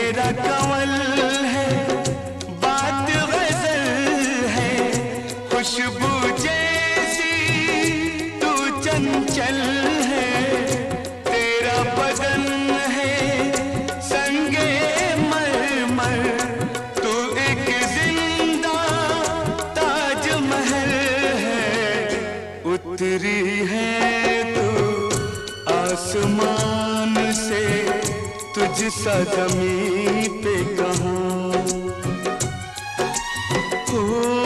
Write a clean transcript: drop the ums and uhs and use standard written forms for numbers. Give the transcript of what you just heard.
तेरा कमल है, बात गजल है, खुशबू जैसी तू चंचल है। तेरा बदन है संगे मरमर, तू एक जिंदा ताजमहल है। उतरी है तू आसमान से, तुझसा ज़मीं पे कहाँ हो।